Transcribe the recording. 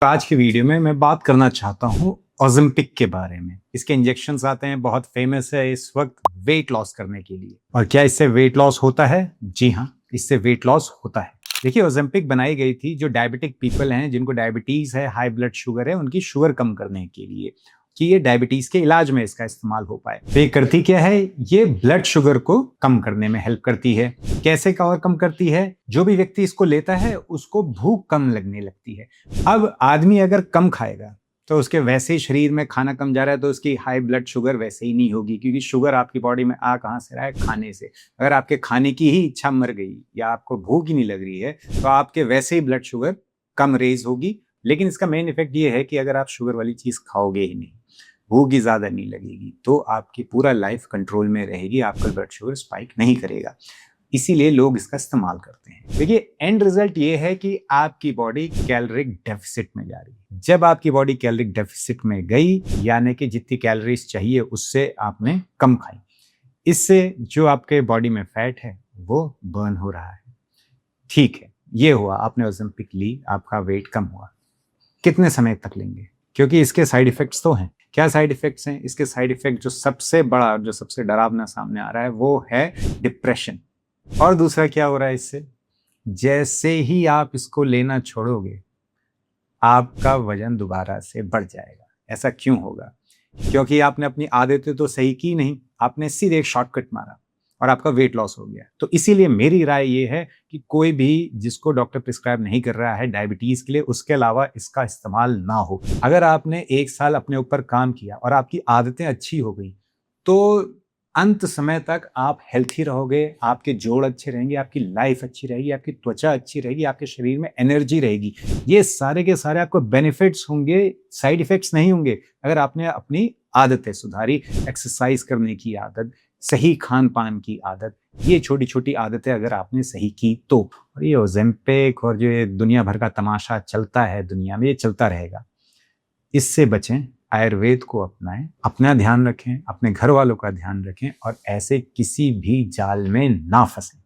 आज की वीडियो में मैं बात करना चाहता हूँ ओज़ेम्पिक के बारे में। इसके इंजेक्शंस आते हैं, बहुत फेमस है इस वक्त वेट लॉस करने के लिए। और क्या इससे वेट लॉस होता है? जी हाँ, इससे वेट लॉस होता है। देखिए, ओज़ेम्पिक बनाई गई थी जो डायबिटिक पीपल हैं, जिनको डायबिटीज है, हाई ब्लड शुगर है, उनकी शुगर कम करने के लिए, कि ये डायबिटीज के इलाज में इसका इस्तेमाल हो पाए। तो ये करती क्या है? ये ब्लड शुगर को कम करने में हेल्प करती है। कैसे और कम करती है? जो भी व्यक्ति इसको लेता है उसको भूख कम लगने लगती है। अब आदमी अगर कम खाएगा तो उसके वैसे ही शरीर में खाना कम जा रहा है, तो उसकी हाई ब्लड शुगर वैसे ही नहीं होगी, क्योंकि शुगर आपकी बॉडी में आ कहाँ से रहा है? खाने से। अगर आपके खाने की ही इच्छा मर गई या आपको भूख ही नहीं लग रही है, तो आपके वैसे ही ब्लड शुगर कम रेज होगी। लेकिन इसका मेन इफेक्ट ये है कि अगर आप शुगर वाली चीज खाओगे ही नहीं, भूख ही ज्यादा नहीं लगेगी, तो आपकी पूरा लाइफ कंट्रोल में रहेगी, आपका ब्लड शुगर स्पाइक नहीं करेगा। इसीलिए लोग इसका इस्तेमाल करते हैं। देखिए, एंड रिजल्ट ये है कि आपकी बॉडी कैलोरिक डेफिसिट में जा रही है। जब आपकी बॉडी कैलोरिक डेफिसिट में गई, यानी कि जितनी कैलोरीज चाहिए उससे आपने कम खाई, इससे जो आपके बॉडी में फैट है वो बर्न हो रहा है। ठीक है, ये हुआ, आपने ओज़ेम्पिक ली, आपका वेट कम हुआ। कितने समय तक लेंगे? क्योंकि इसके साइड इफेक्ट्स तो हैं। क्या साइड इफेक्ट्स हैं? इसके साइड इफेक्ट जो सबसे बड़ा, जो सबसे डरावना सामने आ रहा है, वो है डिप्रेशन। और दूसरा क्या हो रहा है इससे? जैसे ही आप इसको लेना छोड़ोगे, आपका वजन दोबारा से बढ़ जाएगा। ऐसा क्यों होगा? क्योंकि आपने अपनी आदतें तो सही की नहीं, आपने सीधे एक शॉर्टकट मारा और आपका वेट लॉस हो गया। तो इसीलिए मेरी राय ये है कि कोई भी जिसको डॉक्टर प्रिस्क्राइब नहीं कर रहा है डायबिटीज के लिए, उसके अलावा इसका इस्तेमाल ना हो। अगर आपने 1 साल अपने ऊपर काम किया और आपकी आदतें अच्छी हो गई, तो अंत समय तक आप हेल्थी रहोगे, आपके जोड़ अच्छे रहेंगे, आपकी लाइफ अच्छी रहेगी, आपकी त्वचा अच्छी रहेगी, आपके शरीर में एनर्जी रहेगी। ये सारे के सारे आपको बेनिफिट्स होंगे, साइड इफेक्ट्स नहीं होंगे। अगर आपने अपनी आदतें सुधारी, एक्सरसाइज करने की आदत, सही खान पान की आदत, ये छोटी छोटी आदतें अगर आपने सही की तो। और ये ओज़ेम्पिक और जो ये दुनिया भर का तमाशा चलता है दुनिया में, ये चलता रहेगा। इससे बचें, आयुर्वेद को अपनाएं, अपना ध्यान रखें, अपने घर वालों का ध्यान रखें और ऐसे किसी भी जाल में ना फंसें।